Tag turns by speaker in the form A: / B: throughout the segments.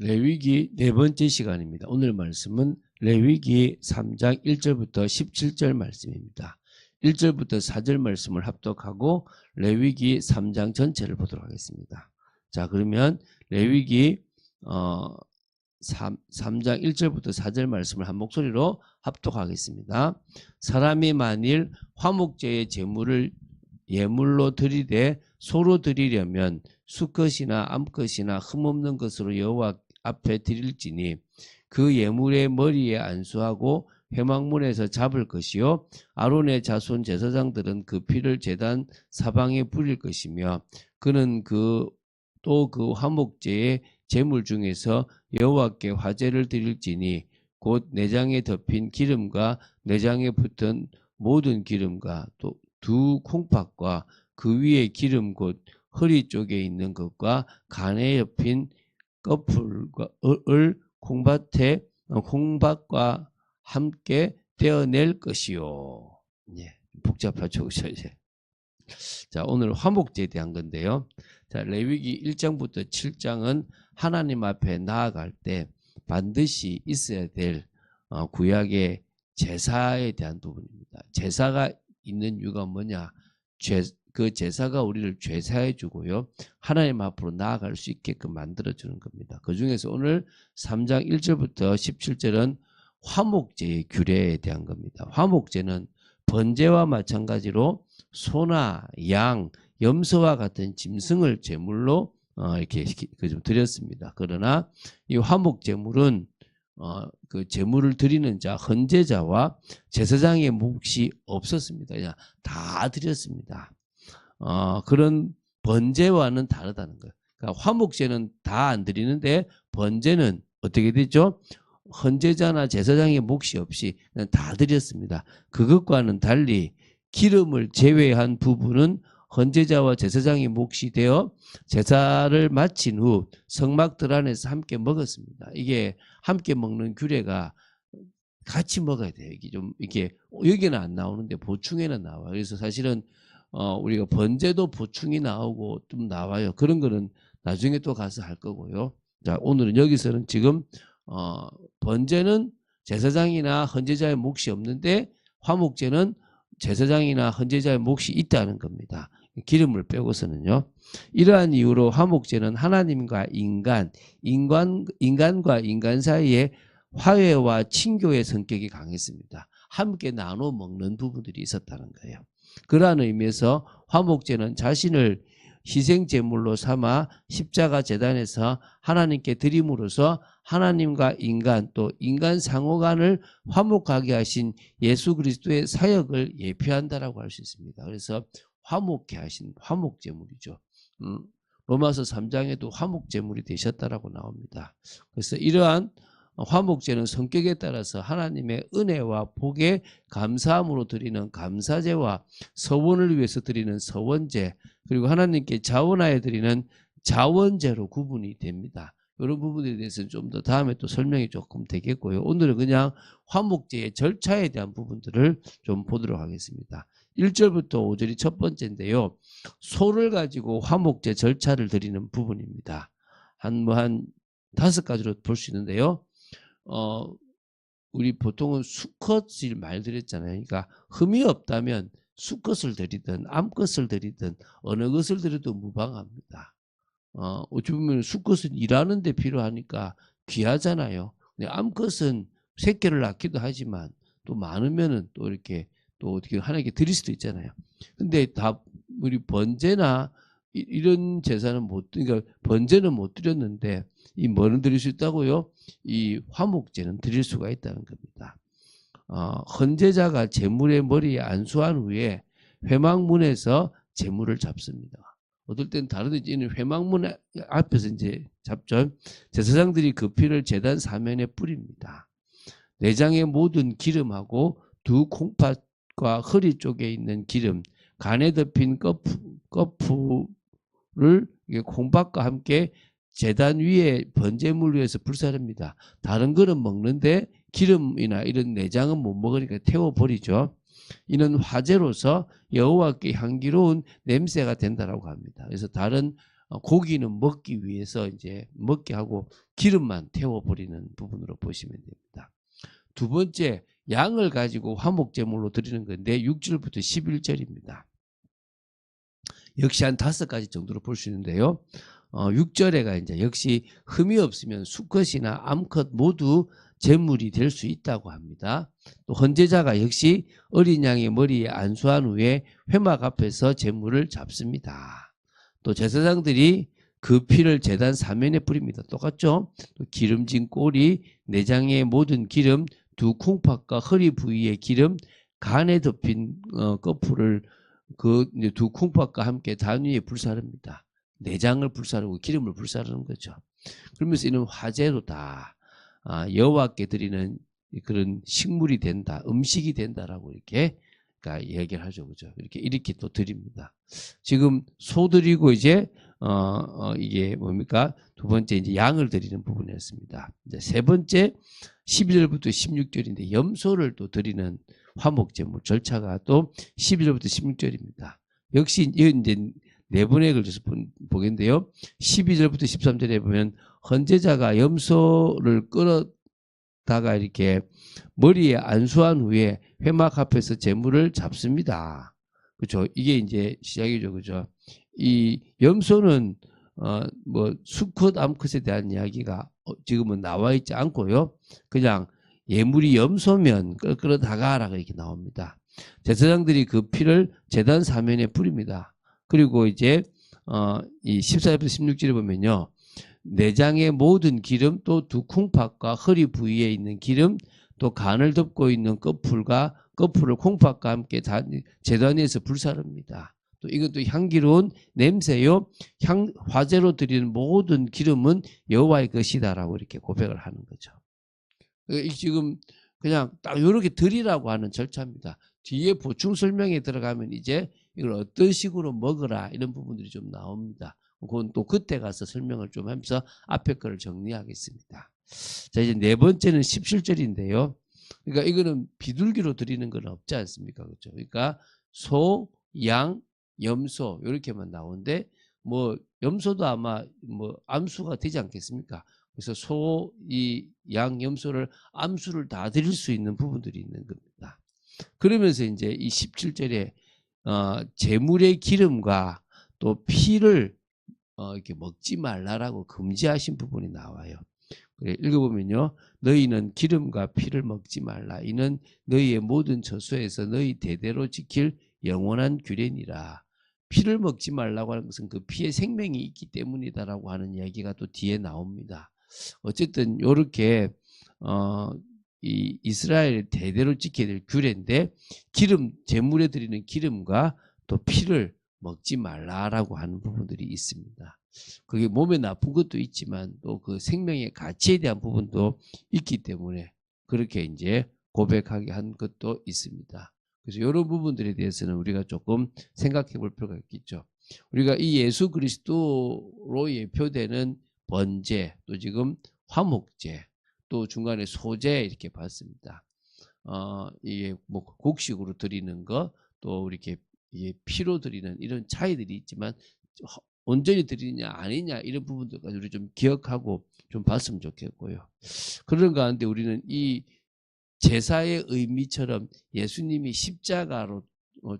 A: 레위기 네 번째 시간입니다. 오늘 말씀은 레위기 3장 1절부터 17절 말씀입니다. 1절부터 4절 말씀을 합독하고 레위기 3장 전체를 보도록 하겠습니다. 자, 그러면 레위기 3장 1절부터 4절 말씀을 한 목소리로 합독하겠습니다. 사람이 만일 화목제의 제물을 예물로 드리되 소로 드리려면 수컷이나 암컷이나 흠없는 것으로 여호와 앞에 드릴지니 그 예물의 머리에 안수하고 회막문에서 잡을 것이요 아론의 자손 제사장들은 그 피를 제단 사방에 뿌릴 것이며 그는 또 그 화목제의 제물 중에서 여호와께 화제를 드릴지니 곧 내장에 덮인 기름과 내장에 붙은 모든 기름과 또 두 콩팥과 그 위에 기름 곧 허리 쪽에 있는 것과 간에 덮인 꺼풀과 콩밭과 함께 떼어낼 것이요. 예, 복잡하죠, 이제. 자, 오늘 화목제에 대한 건데요. 자, 레위기 1장부터 7장은 하나님 앞에 나아갈 때 반드시 있어야 될 구약의 제사에 대한 부분입니다. 제사가 있는 이유가 뭐냐? 그 제사가 우리를 죄사해 주고요. 하나님 앞으로 나아갈 수 있게끔 만들어주는 겁니다. 그 중에서 오늘 3장 1절부터 17절은 화목제의 규례에 대한 겁니다. 화목제는 번제와 마찬가지로 소나 양, 염소와 같은 짐승을 제물로 이렇게 좀 드렸습니다. 그러나 이 화목제물은 그 제물을 드리는 자, 헌제자와 제사장의 몫이 없었습니다. 그냥 다 드렸습니다. 그런 번제와는 다르다는 거예요. 그러니까 화목제는 다 안 드리는데 번제는 어떻게 되죠? 헌제자나 제사장의 몫이 없이 그냥 다 드렸습니다. 그것과는 달리 기름을 제외한 부분은 헌제자와 제사장의 몫이 되어 제사를 마친 후 성막들 안에서 함께 먹었습니다. 이게 함께 먹는 규례가 같이 먹어야 돼요. 이게 좀 이렇게 여기는 안 나오는데 보충에는 나와요. 그래서 사실은 우리가 번제도 보충이 나오고 좀 나와요. 그런 거는 나중에 또 가서 할 거고요. 자, 오늘은 여기서는 지금 번제는 제사장이나 헌제자의 몫이 없는데 화목제는 제사장이나 헌제자의 몫이 있다는 겁니다. 기름을 빼고서는요. 이러한 이유로 화목제는 하나님과 인간과 인간 사이에 화해와 친교의 성격이 강했습니다. 함께 나눠 먹는 부분들이 있었다는 거예요. 그러한 의미에서 화목제는 자신을 희생제물로 삼아 십자가 제단에서 하나님께 드림으로써 하나님과 인간 또 인간 상호간을 화목하게 하신 예수 그리스도의 사역을 예표한다라고 할 수 있습니다. 그래서 화목케 하신 화목제물이죠. 로마서 3장에도 화목제물이 되셨다라고 나옵니다. 그래서 이러한 화목제는 성격에 따라서 하나님의 은혜와 복에 감사함으로 드리는 감사제와 서원을 위해서 드리는 서원제 그리고 하나님께 자원하여 드리는 자원제로 구분이 됩니다. 이런 부분에 대해서는 좀 더 다음에 또 설명이 조금 되겠고요. 오늘은 그냥 화목제의 절차에 대한 부분들을 좀 보도록 하겠습니다. 1절부터 5절이 첫 번째인데요. 소를 가지고 화목제 절차를 드리는 부분입니다. 한 5가지로 볼 수 있는데요. 우리 보통은 수컷을 많이 드렸잖아요. 그러니까 흠이 없다면 수컷을 드리든 암컷을 드리든 어느 것을 드려도 무방합니다. 어찌 보면 수컷은 일하는 데 필요하니까 귀하잖아요. 근데 암컷은 새끼를 낳기도 하지만 또 많으면은 또 이렇게 또 어떻게 하나님께 드릴 수도 있잖아요. 근데 다 우리 번제나 이런 제사는 그러니까 번제는 못 드렸는데 이 뭐는 드릴 수 있다고요? 이 화목제는 드릴 수가 있다는 겁니다. 헌제자가 제물의 머리에 안수한 후에 회막문에서 제물을 잡습니다. 어떨 땐 다른 데는 회막문 앞에서 이제 잡죠. 제사장들이 그 피를 제단 사면에 뿌립니다. 내장의 모든 기름하고 두 콩팥과 허리 쪽에 있는 기름, 간에 덮인 꺼풀을 콩팥과 함께 제단 위에 번제물 위에서 불사릅니다. 다른 거는 먹는데 기름이나 이런 내장은 못 먹으니까 태워버리죠. 이는 화제로서 여호와께 향기로운 냄새가 된다라고 합니다. 그래서 다른 고기는 먹기 위해서 이제 먹게 하고 기름만 태워버리는 부분으로 보시면 됩니다. 두 번째, 양을 가지고 화목제물로 드리는 건데 6절부터 11절입니다. 역시 한 5가지 정도로 볼 수 있는데요. 6절에가 이제 역시 흠이 없으면 수컷이나 암컷 모두 제물이 될 수 있다고 합니다. 또 헌제자가 역시 어린 양의 머리에 안수한 후에 회막 앞에서 제물을 잡습니다. 또 제사장들이 그 피를 제단 사면에 뿌립니다. 똑같죠? 또 기름진 꼬리, 내장의 모든 기름, 두 콩팥과 허리 부위의 기름, 간에 덮인 거풀을 그 두 콩팥과 함께 단 위에 불사릅니다. 내장을 불사르고 기름을 불사르는 거죠. 그러면서 이는 화제로다. 여호와께 드리는 그런 식물이 된다, 음식이 된다라고 이렇게 얘기를 하죠, 그죠? 이렇게 또 드립니다. 지금 소 드리고 이제 이게 뭡니까? 두 번째 이제 양을 드리는 부분이었습니다. 이제 세 번째 11절부터 16절인데 염소를 또 드리는 화목제물 절차가 또 11절부터 16절입니다. 역시 이제 네 번에 걸쳐서 보겠는데요. 12절부터 13절에 보면 헌제자가 염소를 끌어다가 이렇게 머리에 안수한 후에 회막 앞에서 제물을 잡습니다. 그렇죠? 이게 이제 시작이죠, 그죠? 이 염소는 뭐 수컷, 암컷에 대한 이야기가 지금은 나와 있지 않고요. 그냥 예물이 염소면 끌어다가라고 이렇게 나옵니다. 제사장들이 그 피를 제단 사면에 뿌립니다. 그리고 이제 이 14절부터 16절에 보면요. 내장의 모든 기름, 또 두 콩팥과 허리 부위에 있는 기름, 또 간을 덮고 있는 거풀을 콩팥과 함께 제단 위에서 불사릅니다. 또 이것도 향기로운 냄새요. 화제로 드리는 모든 기름은 여호와의 것이다라고 이렇게 고백을 하는 거죠. 지금 그냥 딱 이렇게 드리라고 하는 절차입니다. 뒤에 보충 설명에 들어가면 이제 이걸 어떤 식으로 먹으라 이런 부분들이 좀 나옵니다. 그건 또 그때 가서 설명을 좀 하면서 앞에 거를 정리하겠습니다. 자, 이제 네 번째는 17절인데요. 그러니까 이거는 비둘기로 드리는 건 없지 않습니까? 그렇죠? 그러니까 소, 양, 염소 이렇게만 나오는데 뭐 염소도 아마 뭐 암수가 되지 않겠습니까? 그래서 소, 양, 염소를 암수를 다 드릴 수 있는 부분들이 있는 겁니다. 그러면서 이제 이 17절에 제물의 기름과 또 피를 이렇게 먹지 말라라고 금지하신 부분이 나와요. 그래, 읽어보면요. 너희는 기름과 피를 먹지 말라. 이는 너희의 모든 처소에서 너희 대대로 지킬 영원한 규례니라. 피를 먹지 말라고 하는 것은 그 피에 생명이 있기 때문이다라고 하는 이야기가 또 뒤에 나옵니다. 어쨌든 이렇게 이 이스라엘 대대로 지켜야 될 규례인데 제물에 드리는 기름과 또 피를 먹지 말라라고 하는 부분들이 있습니다. 그게 몸에 나쁜 것도 있지만 또 그 생명의 가치에 대한 부분도 있기 때문에 그렇게 이제 고백하게 한 것도 있습니다. 그래서 이런 부분들에 대해서는 우리가 조금 생각해 볼 필요가 있겠죠. 우리가 이 예수 그리스도로 예표되는 번제, 또 지금 화목제, 또 중간에 소제 이렇게 봤습니다. 이게 뭐 곡식으로 드리는 거, 또 이렇게 피로 드리는 이런 차이들이 있지만 온전히 드리느냐 아니냐 이런 부분들까지 우리 좀 기억하고 좀 봤으면 좋겠고요. 그런 가운데 우리는 이 제사의 의미처럼 예수님이 십자가로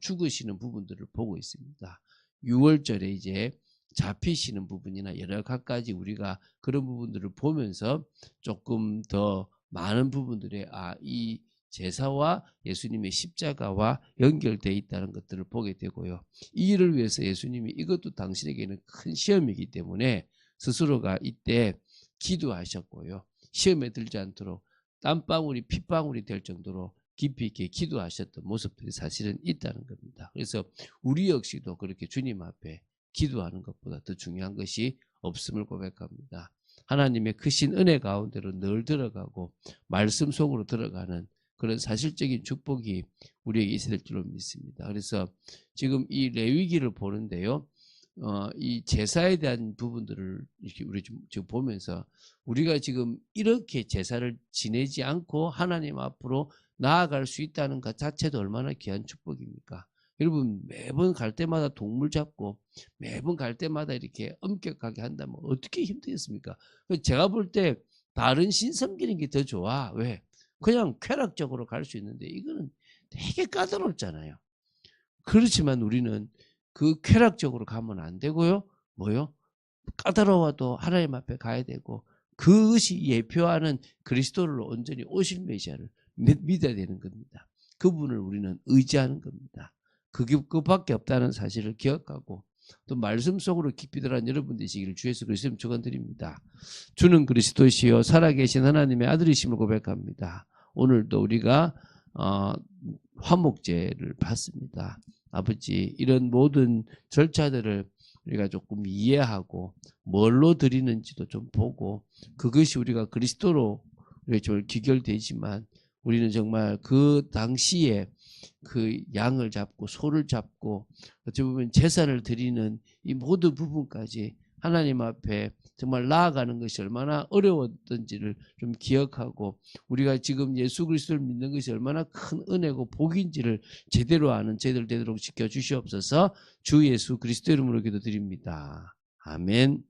A: 죽으시는 부분들을 보고 있습니다. 6월절에 이제 잡히시는 부분이나 여러 가지 우리가 그런 부분들을 보면서 조금 더 많은 부분들에 이 제사와 예수님의 십자가와 연결되어 있다는 것들을 보게 되고요. 이 일을 위해서 예수님이 이것도 당신에게는 큰 시험이기 때문에 스스로가 이때 기도하셨고요. 시험에 들지 않도록 땀방울이 핏방울이 될 정도로 깊이 있게 기도하셨던 모습들이 사실은 있다는 겁니다. 그래서 우리 역시도 그렇게 주님 앞에 기도하는 것보다 더 중요한 것이 없음을 고백합니다. 하나님의 크신 은혜 가운데로 늘 들어가고 말씀 속으로 들어가는 그런 사실적인 축복이 우리에게 있어야 될 줄로 믿습니다. 그래서 지금 이 레위기를 보는데요. 이 제사에 대한 부분들을 이렇게 우리 지금 보면서 우리가 지금 이렇게 제사를 지내지 않고 하나님 앞으로 나아갈 수 있다는 것 자체도 얼마나 귀한 축복입니까? 여러분 매번 갈 때마다 동물 잡고 매번 갈 때마다 이렇게 엄격하게 한다면 어떻게 힘들겠습니까? 제가 볼 때 다른 신 섬기는 게 더 좋아. 왜? 그냥 쾌락적으로 갈 수 있는데 이거는 되게 까다롭잖아요. 그렇지만 우리는 그 쾌락적으로 가면 안 되고요. 뭐요? 까다로워도 하나님 앞에 가야 되고 그것이 예표하는 그리스도를 온전히 오실 메시아를 믿어야 되는 겁니다. 그분을 우리는 의지하는 겁니다. 그밖에 없다는 사실을 기억하고 또 말씀 속으로 깊이 들어간 여러분 되시기를 주 예수 그리스도로 축원드립니다. 주는 그리스도시요 살아계신 하나님의 아들이심을 고백합니다. 오늘도 우리가 화목제를 받습니다. 아버지 이런 모든 절차들을 우리가 조금 이해하고 뭘로 드리는지도 좀 보고 그것이 우리가 그리스도로 좀 귀결되지만 우리는 정말 그 당시에 그 양을 잡고 소를 잡고 어찌 보면 제사를 드리는 이 모든 부분까지 하나님 앞에 정말 나아가는 것이 얼마나 어려웠던지를 좀 기억하고 우리가 지금 예수 그리스도를 믿는 것이 얼마나 큰 은혜고 복인지를 제대로 아는 저희들 되도록 지켜주시옵소서. 주 예수 그리스도 이름으로 기도드립니다. 아멘.